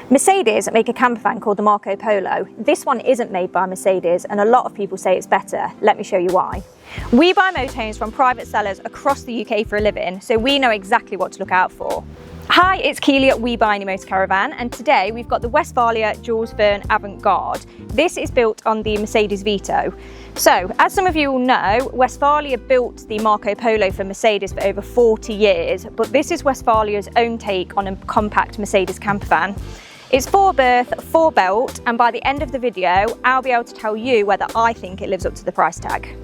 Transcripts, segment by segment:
Mercedes make a campervan called the Marco Polo. This one isn't made by Mercedes and a lot of people say it's better. Let me show you why. We buy motorhomes from private sellers across the UK for a living, so we know exactly what to look out for. Hi, it's Keeley at We Buy Any Motorcaravan, and today we've got the Westfalia Jules Verne Avantgarde. This is built on the Mercedes Vito. So, as some of you will know, Westfalia built the Marco Polo for Mercedes for over 40 years, but this is Westfalia's own take on a compact Mercedes campervan. It's 4-berth, 4-belt, and by the end of the video, I'll be able to tell you whether I think it lives up to the price tag.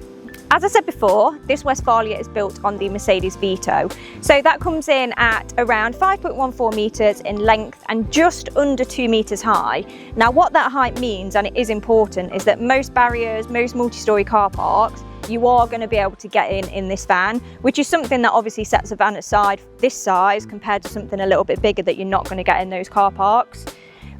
As I said before, this Westfalia is built on the Mercedes Vito. So that comes in at around 5.14 metres in length and just under 2 metres high. Now what that height means, and it is important, is that most barriers, most multi-storey car parks, you are going to be able to get in this van, which is something that obviously sets a van aside this size compared to something a little bit bigger that you're not going to get in those car parks.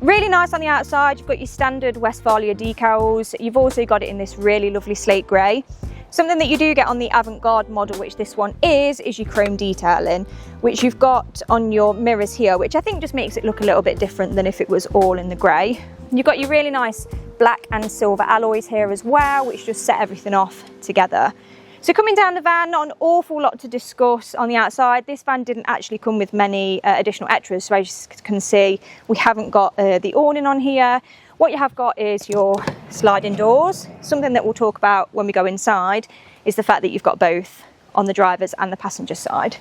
Really nice on the outside. You've got your standard Westfalia decals. You've also got it in this really lovely slate grey. Something that you do get on the Avantgarde model, which this one is your chrome detailing, which you've got on your mirrors here, which I think just makes it look a little bit different than if it was all in the grey. You've got your really nice black and silver alloys here as well, which just set everything off together. So coming down the van, not an awful lot to discuss on the outside. This van didn't actually come with many additional extras, so as you can see, we haven't got the awning on here. What you have got is your sliding doors. Something that we'll talk about when we go inside is the fact that you've got both on the driver's and the passenger side.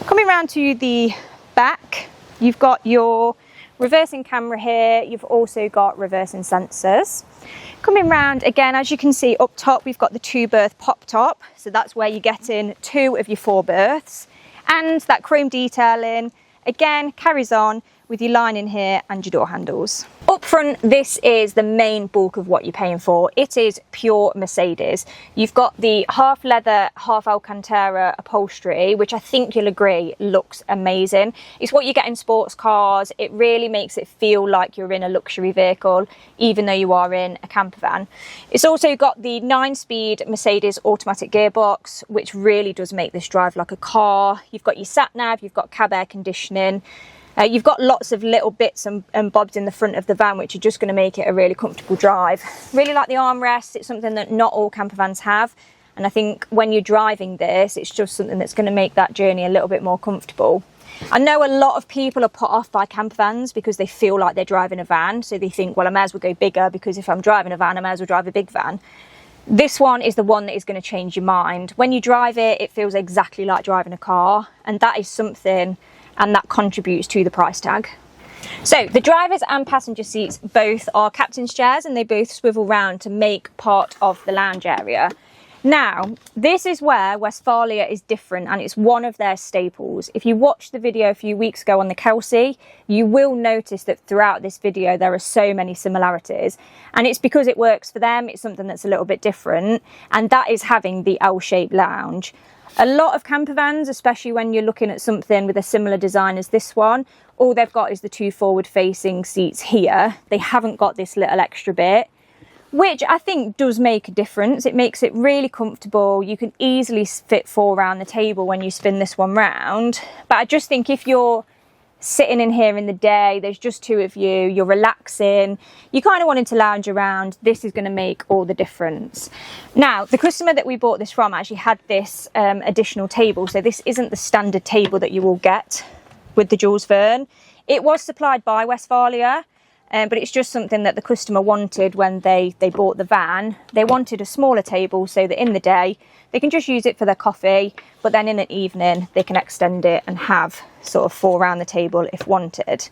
Coming round to the back, you've got your reversing camera here. You've also got reversing sensors. Coming round again, as you can see up top, we've got the 2-berth pop top. So that's where you get in 2 of your 4 berths. And that chrome detailing, again, carries on with your lining here and your door handles. Up front, this is the main bulk of what you're paying for. It is pure Mercedes. You've got the half leather, half Alcantara upholstery, which I think you'll agree looks amazing. It's what you get in sports cars. It really makes it feel like you're in a luxury vehicle, even though you are in a campervan. It's also got the 9-speed Mercedes automatic gearbox, which really does make this drive like a car. You've got your sat nav, you've got cab air conditioning. You've got lots of little bits and bobs in the front of the van, which are just going to make it a really comfortable drive. Really like the armrest. It's something that not all campervans have. And I think when you're driving this, it's just something that's going to make that journey a little bit more comfortable. I know a lot of people are put off by campervans because they feel like they're driving a van. So they think, well, I may as well go bigger because if I'm driving a van, I may as well drive a big van. This one is the one that is going to change your mind. When you drive it, it feels exactly like driving a car. And that is something, and that contributes to the price tag. So the drivers and passenger seats both are captain's chairs and they both swivel round to make part of the lounge area. Now, this is where Westfalia is different and it's one of their staples. If you watched the video a few weeks ago on the Kelsey, you will notice that throughout this video there are so many similarities. And it's because it works for them, it's something that's a little bit different, and that is having the L-shaped lounge. A lot of campervans, especially when you're looking at something with a similar design as this one, all they've got is the 2 forward-facing seats here. They haven't got this little extra bit, which I think does make a difference. It makes it really comfortable. You can easily fit 4 around the table when you spin this one round. But I just think if you're sitting in here in the day, there's just 2 of you, you're relaxing, you kind of wanting to lounge around, this is going to make all the difference. Now, the customer that we bought this from actually had this additional table, so this isn't the standard table that you will get with the Jules Verne. It was supplied by Westfalia, but it's just something that the customer wanted when they bought the van. They wanted a smaller table so that in the day they can just use it for their coffee, but then in an evening they can extend it and have sort of 4 around the table if wanted.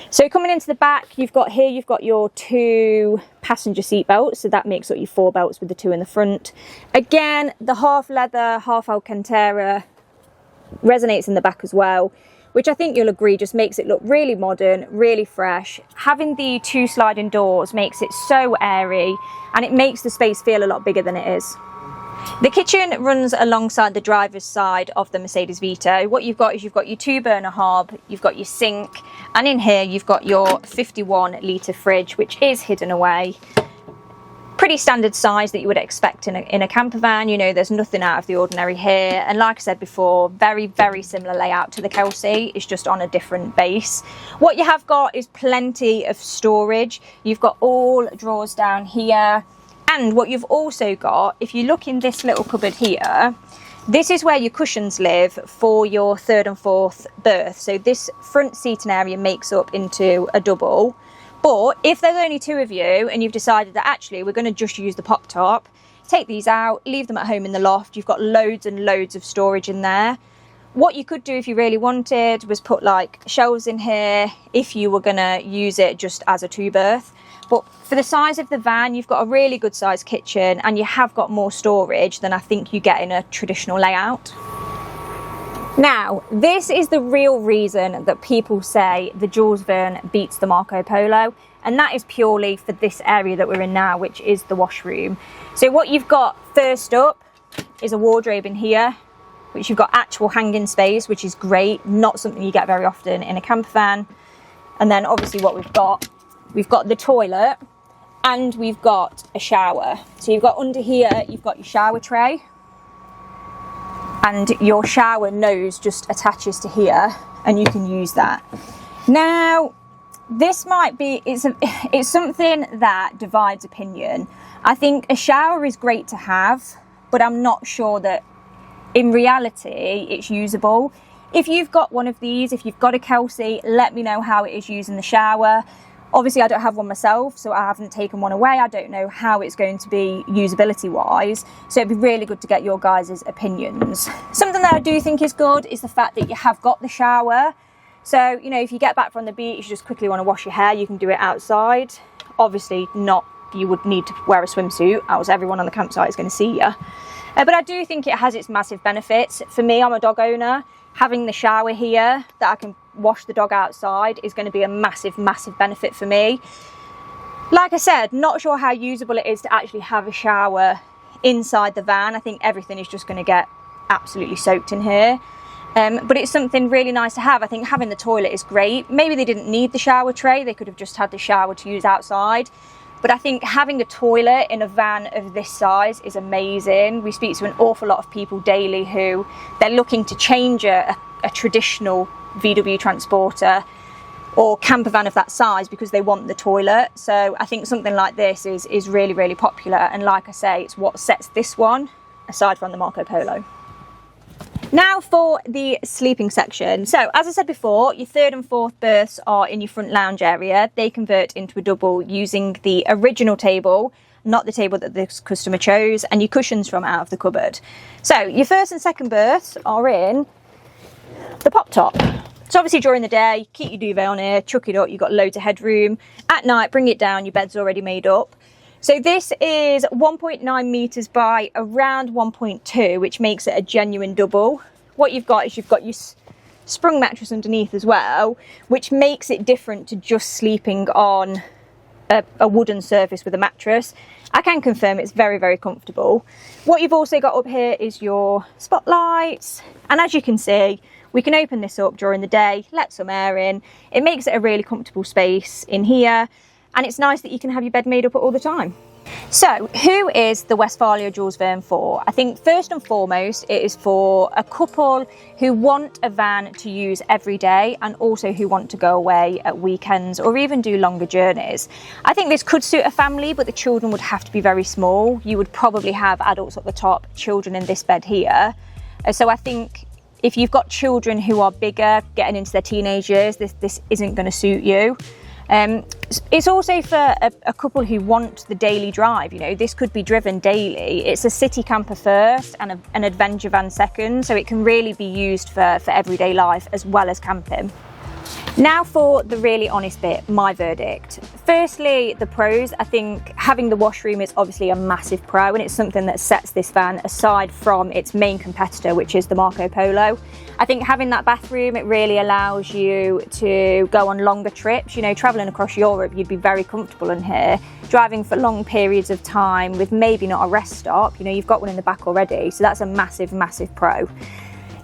So coming into the back, you've got your 2 passenger seat belts, so that makes up your 4 belts with the 2 in the front. Again, the half leather, half Alcantara resonates in the back as well, which I think you'll agree just makes it look really modern, really fresh. Having the 2 sliding doors makes it so airy and it makes the space feel a lot bigger than it is. The kitchen runs alongside the driver's side of the Mercedes Vito. What you've got is you've got your 2-burner hob, you've got your sink, and in here you've got your 51-litre fridge, which is hidden away pretty standard size that you would expect in a camper van. You know, there's nothing out of the ordinary here. And like I said before, very, very similar layout to the Kelsey. It's just on a different base. What you have got is plenty of storage. You've got all drawers down here. And what you've also got, if you look in this little cupboard here, this is where your cushions live for your third and fourth berth. So this front seating area makes up into a double. But if there's only two of you and you've decided that actually we're going to just use the pop top, take these out, leave them at home in the loft. You've got loads and loads of storage in there. What you could do if you really wanted was put like shelves in here if you were going to use it just as a two berth. But for the size of the van, you've got a really good sized kitchen and you have got more storage than I think you get in a traditional layout. Now, this is the real reason that people say the Jules Verne beats the Marco Polo, and that is purely for this area that we're in now, which is the washroom. So what you've got first up is a wardrobe in here, which you've got actual hanging space, which is great, not something you get very often in a camper van. And then obviously what we've got the toilet and we've got a shower. So you've got under here, you've got your shower tray, and your shower nose just attaches to here and you can use that. Now, this might be, it's something that divides opinion. I think a shower is great to have, but I'm not sure that in reality it's usable. If you've got one of these, if you've got a Kelsey, let me know how it is using the shower. Obviously, I don't have one myself, so I haven't taken one away. I don't know how it's going to be usability-wise, so it'd be really good to get your guys' opinions. Something that I do think is good is the fact that you have got the shower. So, you know, if you get back from the beach, you just quickly want to wash your hair, you can do it outside. Obviously, you would need to wear a swimsuit, else everyone on the campsite is going to see you. But I do think it has its massive benefits. For me, I'm a dog owner. Having the shower here that I can wash the dog outside is going to be a massive, massive benefit for me. Like I said, not sure how usable it is to actually have a shower inside the van. I think everything is just going to get absolutely soaked in here. But it's something really nice to have. I think having the toilet is great. Maybe they didn't need the shower tray. They could have just had the shower to use outside. But I think having a toilet in a van of this size is amazing. We speak to an awful lot of people daily who they're looking to change a traditional VW transporter or camper van of that size because they want the toilet. So I think something like this is really, really popular. And like I say, it's what sets this one aside from the Marco Polo. Now for the sleeping section. So as I said before, your third and fourth berths are in your front lounge area. They convert into a double using the original table, not the table that this customer chose, and your cushions from out of the cupboard. So your first and second berths are in the pop top. So obviously during the day, keep your duvet on here, chuck it up, you've got loads of headroom. At night, bring it down, your bed's already made up. So this is 1.9 metres by around 1.2, which makes it a genuine double. What you've got is you've got your sprung mattress underneath as well, which makes it different to just sleeping on a wooden surface with a mattress. I can confirm it's very, very comfortable. What you've also got up here is your spotlights. And as you can see, we can open this up during the day, let some air in. It makes it a really comfortable space in here. And it's nice that you can have your bed made up all the time. So who is the Westfalia Jules Verne for? I think first and foremost it is for a couple who want a van to use every day and also who want to go away at weekends or even do longer journeys. I think this could suit a family, but the children would have to be very small. You would probably have adults at the top, children in this bed here. So I think if you've got children who are bigger, getting into their teenage years, this isn't going to suit you. It's also for a couple who want the daily drive. You know, this could be driven daily. It's a city camper first and an adventure van second, so it can really be used for everyday life as well as camping. Now for the really honest bit, my verdict. Firstly, the pros. I think having the washroom is obviously a massive pro, and it's something that sets this van aside from its main competitor, which is the Marco Polo. I think having that bathroom, it really allows you to go on longer trips. You know, traveling across Europe, you'd be very comfortable in here. Driving for long periods of time with maybe not a rest stop, you know, you've got one in the back already, so that's a massive, massive pro.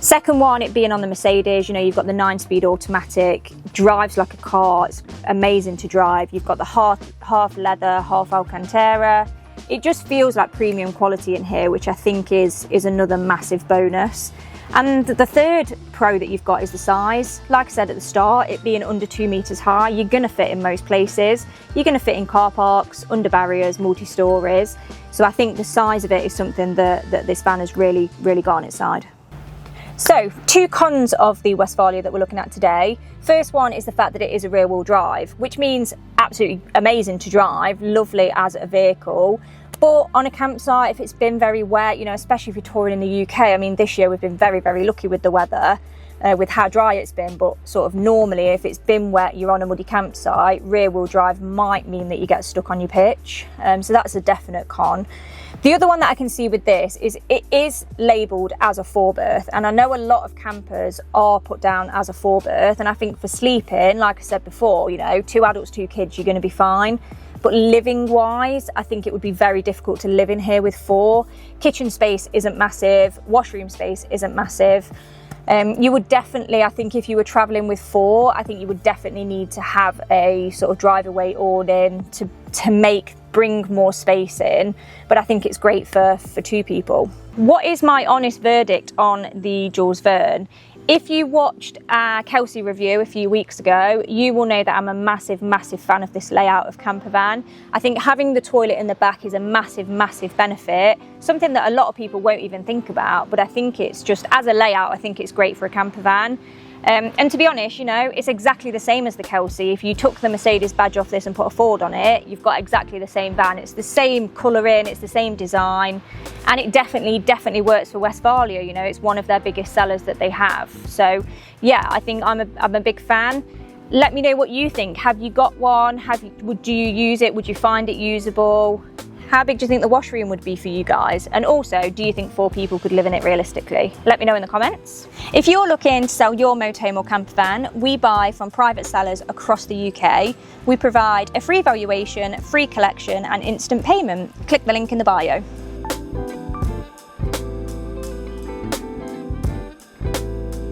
Second one, it being on the Mercedes, you know, you've got the 9-speed automatic, drives like a car, it's amazing to drive. You've got the half leather, half Alcantara. It just feels like premium quality in here, which I think is another massive bonus. And the third pro that you've got is the size. Like I said at the start, it being under 2 meters high, you're gonna fit in most places. You're gonna fit in car parks, under barriers, multi-stories. So I think the size of it is something that this van has really got on its side. So, 2 cons of the Westfalia that we're looking at today. First one is the fact that it is a rear wheel drive, which means absolutely amazing to drive, lovely as a vehicle. But on a campsite, if it's been very wet, you know, especially if you're touring in the UK, I mean, this year we've been very lucky with the weather, with how dry it's been, but sort of normally if it's been wet, you're on a muddy campsite, rear wheel drive might mean that you get stuck on your pitch. So that's a definite con. The other one that I can see with this is it is labelled as a 4-berth, and I know a lot of campers are put down as a 4-berth, and I think for sleeping, like I said before, you know, 2 adults, 2 kids, you're going to be fine. But living wise, I think it would be very difficult to live in here with 4. Kitchen space isn't massive, washroom space isn't massive. You would definitely, I think if you were traveling with 4, I think you would definitely need to have a sort of driver weight awning to bring more space in, but I think it's great for 2 people. What is my honest verdict on the Jules Verne? If you watched our Kelsey review a few weeks ago, you will know that I'm a massive fan of this layout of campervan. I think having the toilet in the back is a massive benefit, something that a lot of people won't even think about, but I think it's just, as a layout, I think it's great for a campervan. And to be honest, you know, it's exactly the same as the Kelsey. If you took the Mercedes badge off this and put a Ford on it, you've got exactly the same van. It's the same colouring, it's the same design, and it definitely works for Westfalia. You know, it's one of their biggest sellers that they have. So yeah, I think I'm a big fan. Let me know what you think. Have you got one? Do you use it? Would you find it usable? How big do you think the washroom would be for you guys? And also, do you think 4 people could live in it realistically? Let me know in the comments. If you're looking to sell your motorhome or campervan, we buy from private sellers across the UK. We provide a free valuation, free collection and instant payment. Click the link in the bio.